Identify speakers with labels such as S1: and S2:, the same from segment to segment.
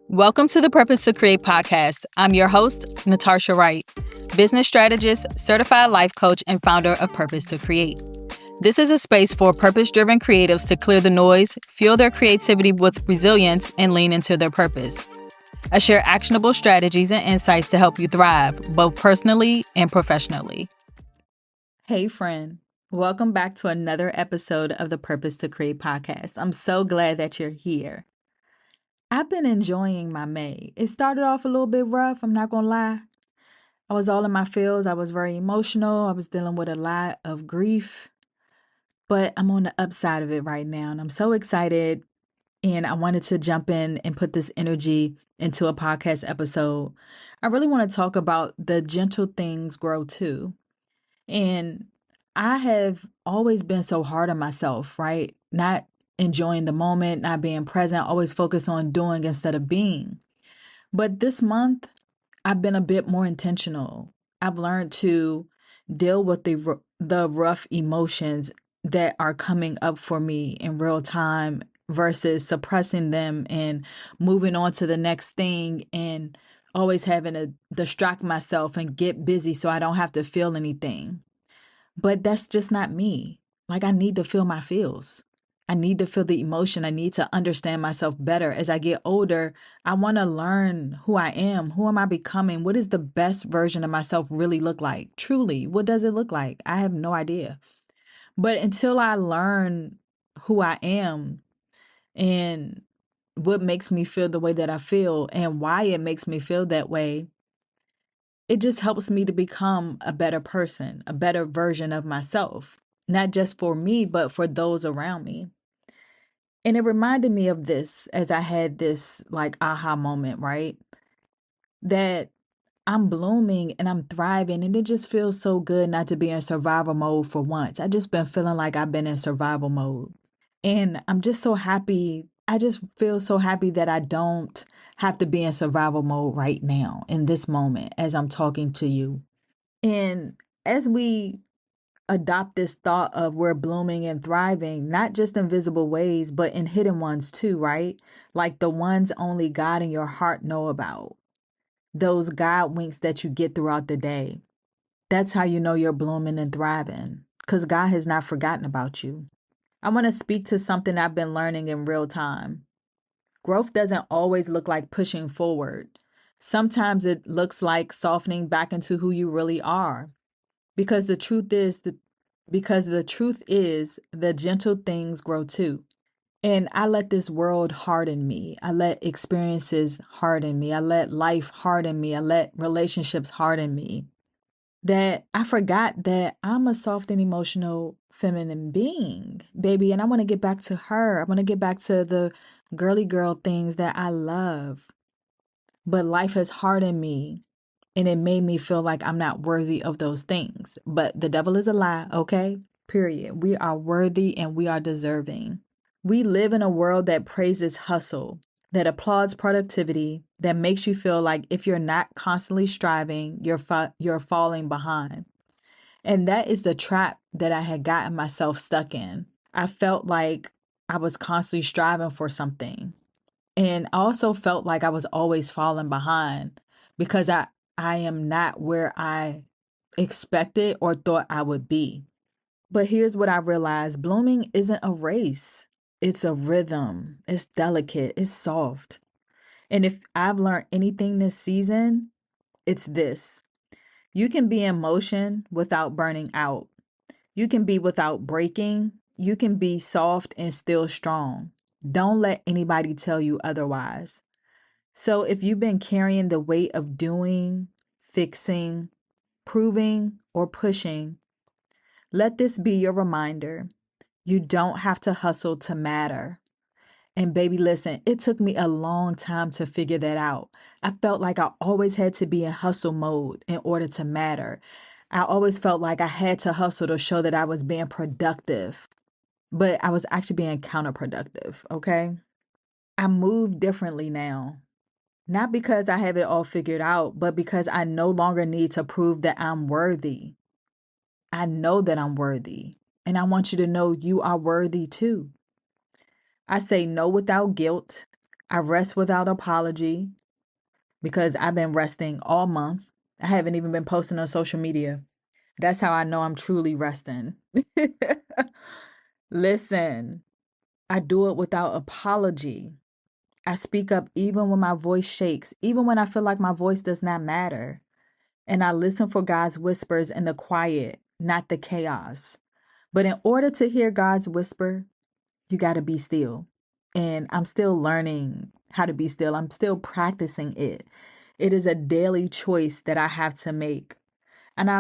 S1: Welcome to the Purpose to Create podcast. I'm your host, Natasha Wright, business strategist, certified life coach, and founder of Purpose to Create. This is a space for purpose-driven creatives to clear the noise, fuel their creativity with resilience, and lean into their purpose. I share actionable strategies and insights to help you thrive, both personally and professionally. Hey, friend. Welcome back to another episode of the Purpose to Create podcast. I'm so glad that you're here. I've been enjoying my May. It started off a little bit rough, I'm not going to lie. I was all in my feels. I was very emotional. I was dealing with a lot of grief, but I'm on the upside of it right now. And I'm so excited. And I wanted to jump in and put this energy into a podcast episode. I really want to talk about the gentle things grow too. And I have always been so hard on myself, right? Not enjoying the moment, not being present, always focused on doing instead of being. But this month, I've been a bit more intentional. I've learned to deal with the rough emotions that are coming up for me in real time versus suppressing them and moving on to the next thing and always having to distract myself and get busy so I don't have to feel anything. But that's just not me. Like, I need to feel my feels. I need to feel the emotion. I need to understand myself better. As I get older, I want to learn who I am. Who am I becoming? What does the best version of myself really look like? Truly, what does it look like? I have no idea. But until I learn who I am and what makes me feel the way that I feel and why it makes me feel that way, it just helps me to become a better person, a better version of myself, not just for me, but for those around me. And it reminded me of this as I had this like aha moment, right? That I'm blooming and I'm thriving, and it just feels so good not to be in survival mode for once. I just been feeling like I've been in survival mode. And I'm just so happy. I just feel so happy that I don't have to be in survival mode right now in this moment as I'm talking to you. And as we adopt this thought of we're blooming and thriving, not just in visible ways, but in hidden ones too, right? Like the ones only God and your heart know about. Those God winks that you get throughout the day. That's how you know you're blooming and thriving, because God has not forgotten about you. I want to speak to something I've been learning in real time. Growth doesn't always look like pushing forward. Sometimes it looks like softening back into who you really are. Because the truth is the gentle things grow too. And I let this world harden me. I let experiences harden me. I let life harden me. I let relationships harden me. That I forgot that I'm a soft and emotional feminine being, baby. And I want to get back to her. I want to get back to the girly girl things that I love. But life has hardened me. And it made me feel like I'm not worthy of those things. But the devil is a lie, okay? Period. We are worthy and we are deserving. We live in a world that praises hustle, that applauds productivity, that makes you feel like if you're not constantly striving, you're falling behind. And that is the trap that I had gotten myself stuck in. I felt like I was constantly striving for something. And I also felt like I was always falling behind because I am not where I expected or thought I would be. But here's what I realized: blooming isn't a race, it's a rhythm. It's delicate, it's soft. And if I've learned anything this season, it's this: you can be in motion without burning out, you can be without breaking, you can be soft and still strong. Don't let anybody tell you otherwise. So if you've been carrying the weight of doing, fixing, proving, or pushing, let this be your reminder. You don't have to hustle to matter. And baby, listen, it took me a long time to figure that out. I felt like I always had to be in hustle mode in order to matter. I always felt like I had to hustle to show that I was being productive, but I was actually being counterproductive, okay? I move differently now. Not because I have it all figured out, but because I no longer need to prove that I'm worthy. I know that I'm worthy. And I want you to know you are worthy too. I say no without guilt. I rest without apology because I've been resting all month. I haven't even been posting on social media. That's how I know I'm truly resting. Listen, I do it without apology. I speak up even when my voice shakes, even when I feel like my voice does not matter. And I listen for God's whispers in the quiet, not the chaos. But in order to hear God's whisper, you got to be still. And I'm still learning how to be still. I'm still practicing it. It is a daily choice that I have to make. And I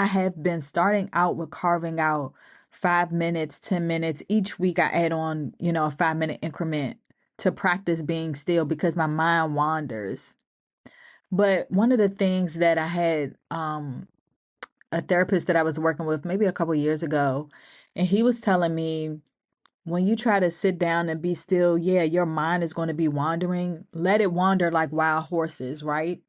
S1: have been starting out with carving out 5 minutes, 10 minutes. Each week I add on, a 5 minute increment to practice being still because my mind wanders. But one of the things that I had, a therapist that I was working with maybe a couple years ago, and he was telling me, when you try to sit down and be still, yeah, your mind is going to be wandering. Let it wander like wild horses, right?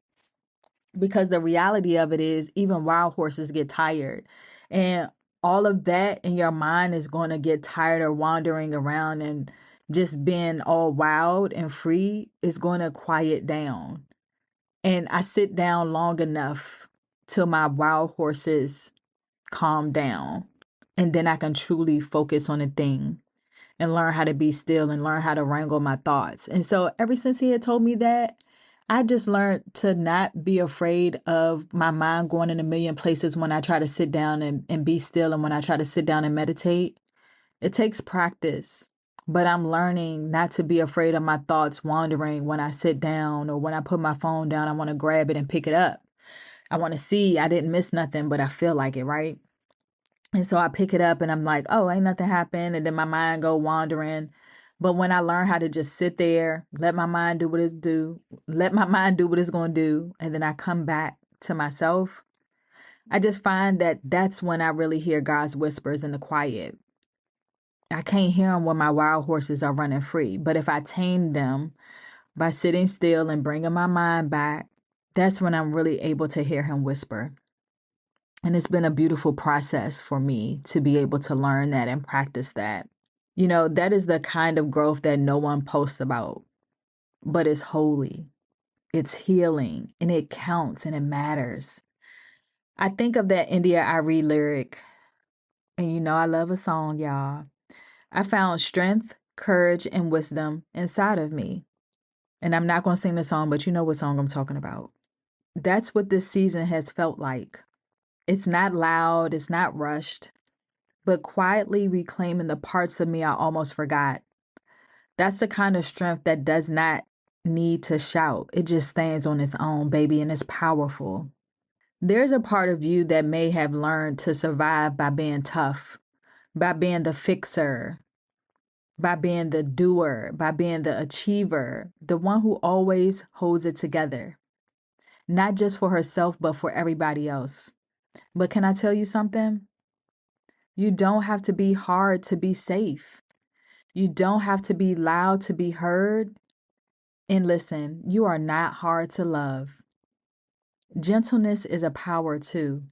S1: Because the reality of it is, even wild horses get tired. And all of that in your mind is going to get tired of wandering around, and just being all wild and free is going to quiet down. And I sit down long enough till my wild horses calm down. And then I can truly focus on a thing and learn how to be still and learn how to wrangle my thoughts. And so ever since he had told me that, I just learned to not be afraid of my mind going in a million places when I try to sit down and be still, and when I try to sit down and meditate. It takes practice, but I'm learning not to be afraid of my thoughts wandering when I sit down, or when I put my phone down. I want to grab it and pick it up. I want to see I didn't miss nothing, but I feel like it, right? And so I pick it up and I'm like, oh, ain't nothing happened. And then my mind go wandering. But when I learn how to just sit there, let my mind do what it's do, let my mind do what it's going to do, and then I come back to myself, I just find that that's when I really hear God's whispers in the quiet. I can't hear them when my wild horses are running free. But if I tame them by sitting still and bringing my mind back, that's when I'm really able to hear him whisper. And it's been a beautiful process for me to be able to learn that and practice that. That is the kind of growth that no one posts about, but it's holy, it's healing, and it counts and it matters. I think of that India Arie lyric, and I love a song, y'all. I found strength, courage, and wisdom inside of me. And I'm not going to sing the song, but you know what song I'm talking about. That's what this season has felt like. It's not loud, it's not rushed, but quietly reclaiming the parts of me I almost forgot. That's the kind of strength that does not need to shout. It just stands on its own, baby, and it's powerful. There's a part of you that may have learned to survive by being tough, by being the fixer, by being the doer, by being the achiever, the one who always holds it together, not just for herself, but for everybody else. But can I tell you something? You don't have to be hard to be safe. You don't have to be loud to be heard. And listen, you are not hard to love. Gentleness is a power too.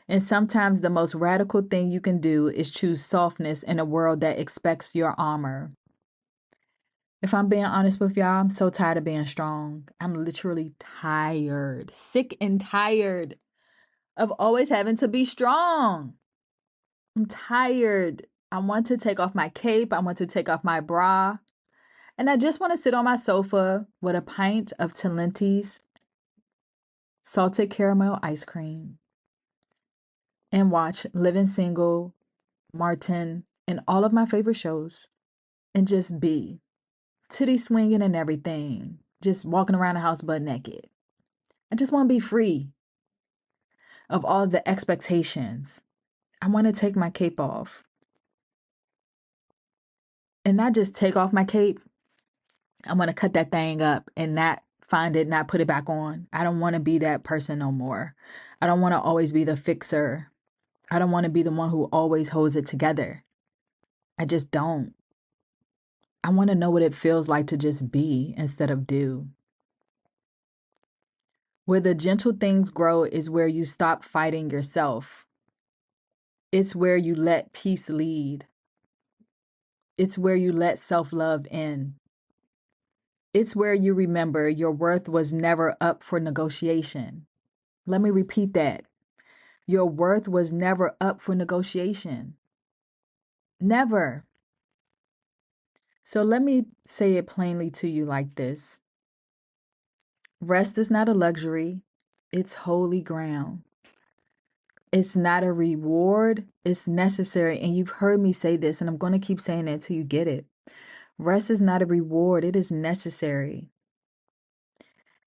S1: And sometimes the most radical thing you can do is choose softness in a world that expects your armor. If I'm being honest with y'all, I'm so tired of being strong. I'm literally tired, sick and tired of always having to be strong. I'm tired. I want to take off my cape. I want to take off my bra. And I just want to sit on my sofa with a pint of Talenti's salted caramel ice cream and watch Living Single, Martin, and all of my favorite shows, and just be titty swinging and everything, just walking around the house butt naked. I just want to be free of all the expectations. I want to take my cape off, and not just take off my cape. I want to cut that thing up and not find it, not put it back on. I don't want to be that person no more. I don't want to always be the fixer. I don't want to be the one who always holds it together. I just don't. I want to know what it feels like to just be instead of do. Where the gentle things grow is where you stop fighting yourself. It's where you let peace lead. It's where you let self-love in. It's where you remember your worth was never up for negotiation. Let me repeat that. Your worth was never up for negotiation. Never. So let me say it plainly to you like this. Rest is not a luxury. It's holy ground. It's not a reward. It's necessary. And you've heard me say this, and I'm going to keep saying it until you get it. Rest is not a reward. It is necessary.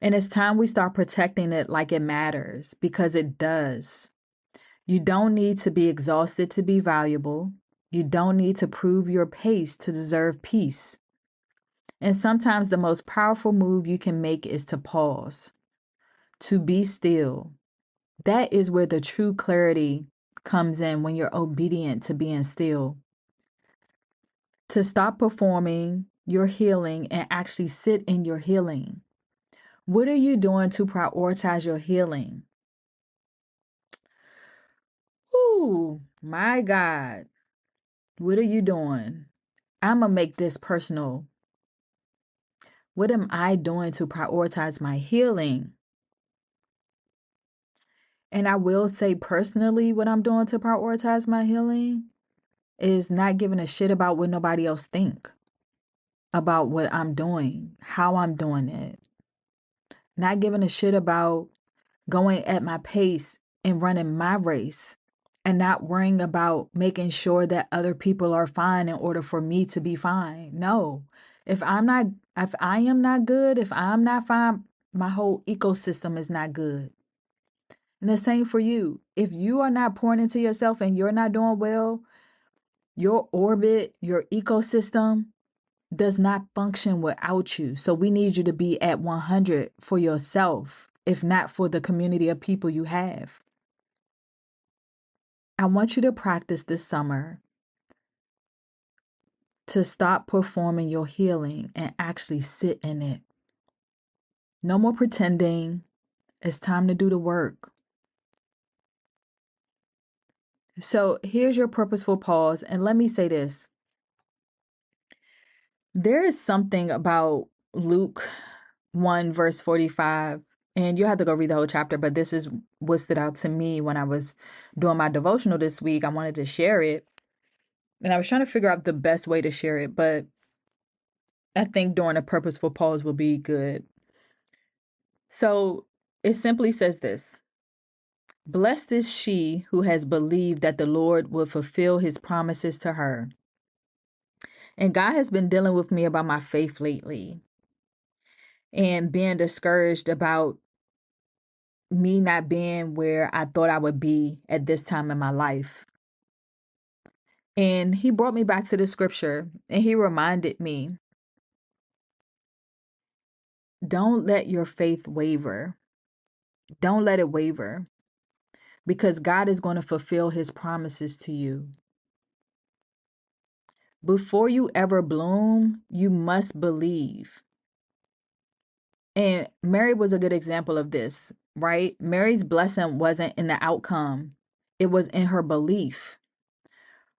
S1: And it's time we start protecting it like it matters, because it does. You don't need to be exhausted to be valuable. You don't need to prove your pace to deserve peace. And sometimes the most powerful move you can make is to pause, to be still. That is where the true clarity comes in, when you're obedient to being still. To stop performing your healing and actually sit in your healing. What are you doing to prioritize your healing? Ooh, my God. What are you doing? I'm going to make this personal. What am I doing to prioritize my healing? And I will say personally, what I'm doing to prioritize my healing is not giving a shit about what nobody else think about what I'm doing, how I'm doing it. Not giving a shit about going at my pace and running my race, and not worrying about making sure that other people are fine in order for me to be fine. No. If I am not good, if I'm not fine, my whole ecosystem is not good. And the same for you. If you are not pouring into yourself and you're not doing well, your orbit, your ecosystem does not function without you. So we need you to be at 100 for yourself, if not for the community of people you have. I want you to practice this summer to stop performing your healing and actually sit in it. No more pretending. It's time to do the work. So here's your purposeful pause. And let me say this. There is something about Luke 1 verse 45, and you have to go read the whole chapter, but this is what stood out to me when I was doing my devotional this week. I wanted to share it, and I was trying to figure out the best way to share it, but I think during a purposeful pause will be good. So it simply says this: Blessed is she who has believed that the Lord will fulfill his promises to her. And God has been dealing with me about my faith lately and being discouraged about me not being where I thought I would be at this time in my life. And he brought me back to the scripture, and he reminded me, don't let your faith waver. Don't let it waver, because God is going to fulfill his promises to you. Before you ever bloom, you must believe. And Mary was a good example of this, right? Mary's blessing wasn't in the outcome. It was in her belief.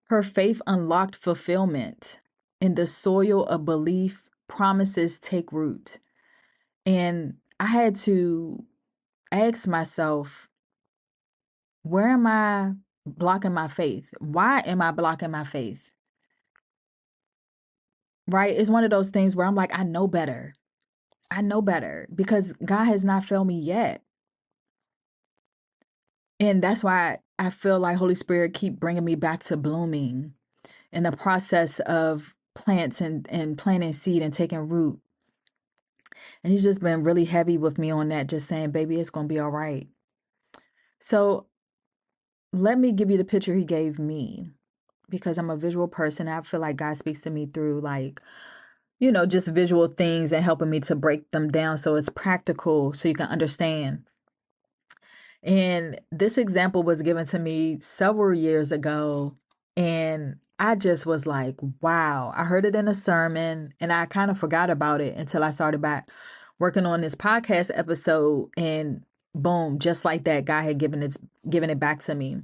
S1: Her faith unlocked fulfillment. In the soil of belief, promises take root. And I had to ask myself, where am I blocking my faith? Why am I blocking my faith? Right? It's one of those things where I'm like, I know better. I know better, because God has not failed me yet. And that's why I feel like Holy Spirit keep bringing me back to blooming in the process of plants and planting seed and taking root. And he's just been really heavy with me on that, just saying, baby, it's going to be all right. So let me give you the picture he gave me, because I'm a visual person. I feel like God speaks to me through just visual things and helping me to break them down so it's practical so you can understand. And this example was given to me several years ago, and I just was like, wow. I heard it in a sermon and I kind of forgot about it until I started back working on this podcast episode, and boom, just like that, God had given it back to me.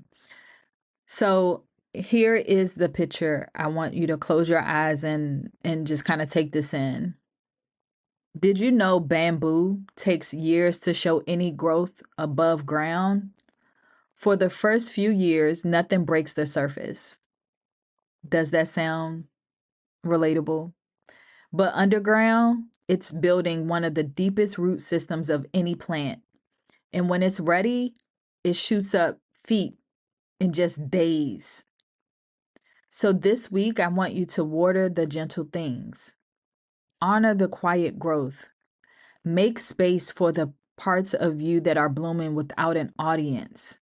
S1: So here is the picture. I want you to close your eyes and just kind of take this in. Did you know bamboo takes years to show any growth above ground? For the first few years, nothing breaks the surface. Does that sound relatable? But underground, it's building one of the deepest root systems of any plant. And when it's ready, it shoots up feet in just days. So this week, I want you to water the gentle things, honor the quiet growth, make space for the parts of you that are blooming without an audience.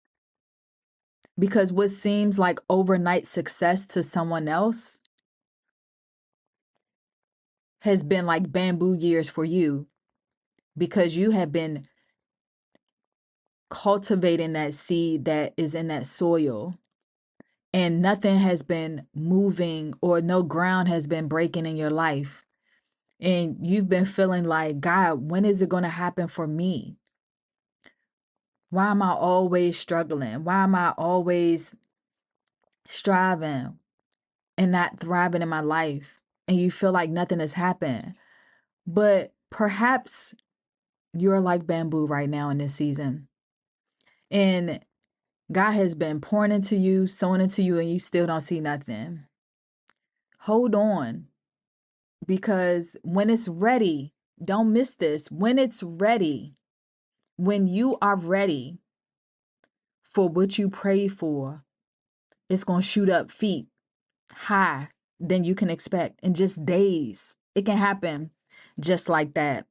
S1: Because what seems like overnight success to someone else has been like bamboo years for you, because you have been cultivating that seed that is in that soil, and nothing has been moving or no ground has been breaking in your life. And you've been feeling like, God, when is it going to happen for me? Why am I always struggling? Why am I always striving and not thriving in my life? And you feel like nothing has happened. But perhaps you're like bamboo right now in this season. And God has been pouring into you, sowing into you, and you still don't see nothing. Hold on, because when it's ready, don't miss this. When it's ready, when you are ready for what you prayed for, it's going to shoot up feet high than you can expect in just days. It can happen just like that.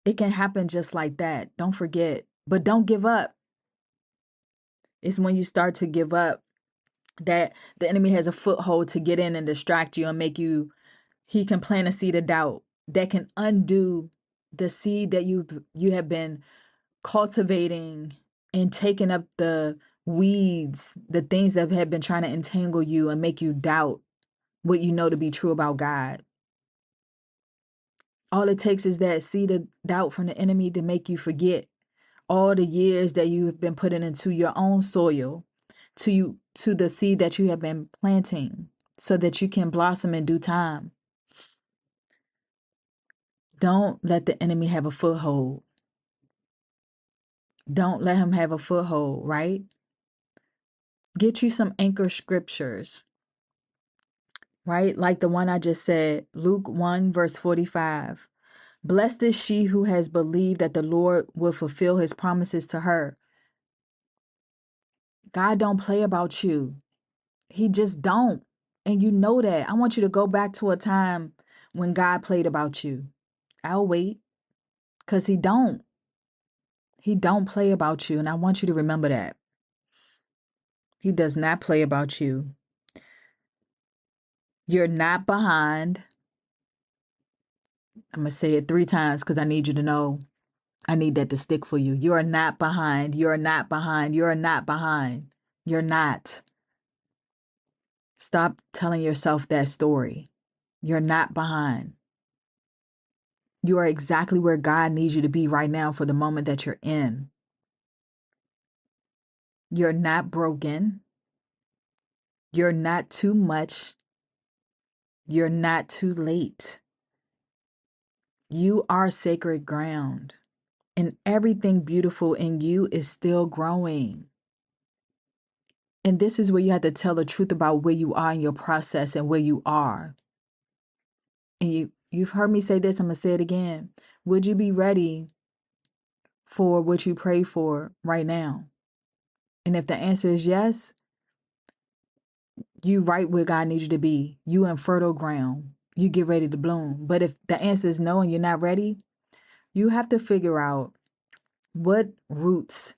S1: It can happen just like that. Don't forget. But don't give up. It's when you start to give up that the enemy has a foothold to get in and distract you and make you, he can plant a seed of doubt that can undo the seed that you have been cultivating and taking up the weeds, the things that have been trying to entangle you and make you doubt what you know to be true about God. All it takes is that seed of doubt from the enemy to make you forget all the years that you have been putting into your own soil, to the seed that you have been planting, so that you can blossom in due time. Don't let the enemy have a foothold. Don't let him have a foothold, right? Get you some anchor scriptures, right? Like the one I just said, Luke 1, verse 45. Blessed is she who has believed that the Lord will fulfill his promises to her. God don't play about you. He just don't. And you know that. I want you to go back to a time when God played about you. I'll wait, because he don't. He don't play about you. And I want you to remember that. He does not play about you. You're not behind. I'm going to say it 3 times because I need you to know. I need that to stick for you. You are not behind. You are not behind. You are not behind. You're not. Stop telling yourself that story. You're not behind. You are exactly where God needs you to be right now for the moment that you're in. You're not broken. You're not too much. You're not too late. You are sacred ground, and everything beautiful in you is still growing. And this is where you have to tell the truth about where you are in your process and where you are. And you've heard me say this, I'm going to say it again. Would you be ready for what you pray for right now? And if the answer is yes, you right where God needs you to be. You in fertile ground. You get ready to bloom. But if the answer is no and you're not ready, you have to figure out what roots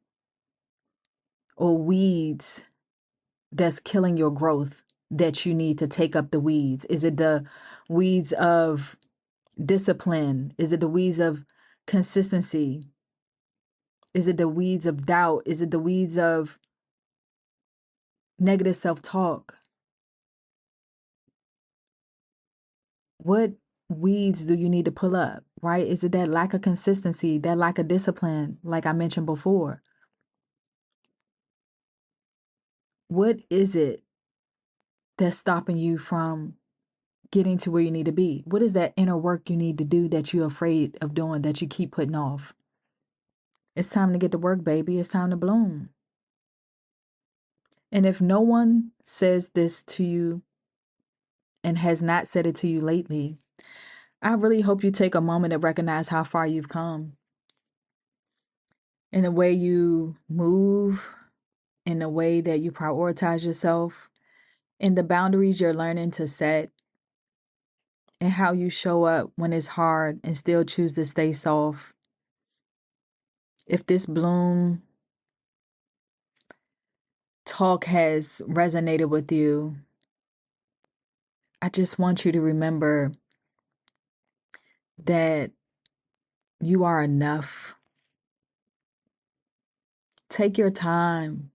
S1: or weeds that's killing your growth that you need to take up the weeds. Is it the weeds of discipline? Is it the weeds of consistency? Is it the weeds of doubt? Is it the weeds of negative self-talk? What weeds do you need to pull up, right? Is it that lack of consistency, that lack of discipline, like I mentioned before? What is it that's stopping you from getting to where you need to be? What is that inner work you need to do that you're afraid of doing, that you keep putting off? It's time to get to work, baby. It's time to bloom. And if no one says this to you and has not said it to you lately, I really hope you take a moment to recognize how far you've come in the way you move, in the way that you prioritize yourself, in the boundaries you're learning to set, and how you show up when it's hard and still choose to stay soft. If this bloom talk has resonated with you, I just want you to remember that you are enough. Take your time.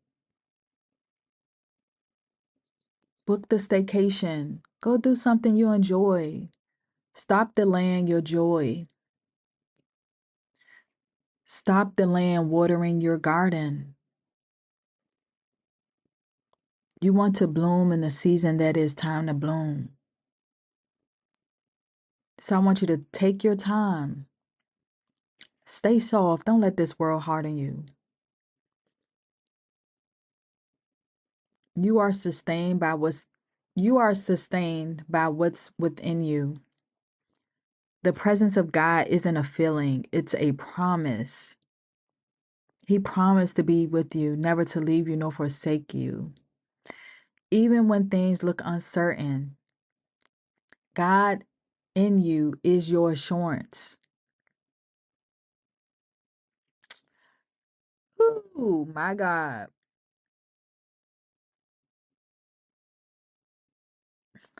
S1: Book the staycation. Go do something you enjoy. Stop delaying your joy. Stop delaying watering your garden. You want to bloom in the season that is time to bloom. So I want you to take your time. Stay soft. Don't let this world harden you. You are sustained by what's within you. The presence of God isn't a feeling, it's a promise. He promised to be with you, never to leave you nor forsake you. Even when things look uncertain, God in you is your assurance. Ooh, my God.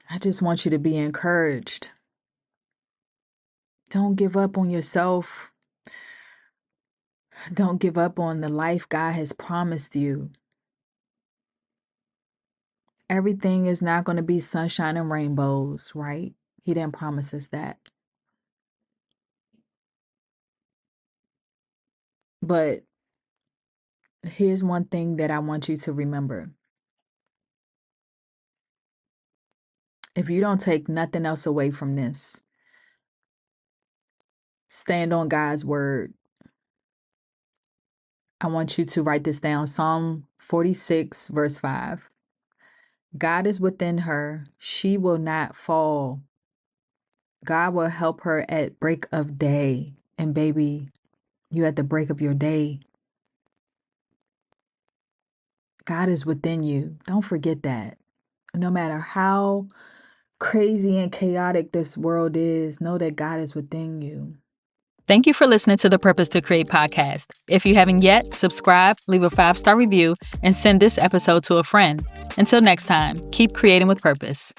S1: I just want you to be encouraged. Don't give up on yourself. Don't give up on the life God has promised you. Everything is not going to be sunshine and rainbows, right? He didn't promise us that. But here's one thing that I want you to remember. If you don't take nothing else away from this, stand on God's word. I want you to write this down. Psalm 46, verse 5. God is within her. She will not fall. God will help her at break of day. And baby, you at the break of your day. God is within you. Don't forget that. No matter how crazy and chaotic this world is, know that God is within you. Thank you for listening to the Purpose to Create podcast. If you haven't yet, subscribe, leave a 5-star review, and send this episode to a friend. Until next time, keep creating with purpose.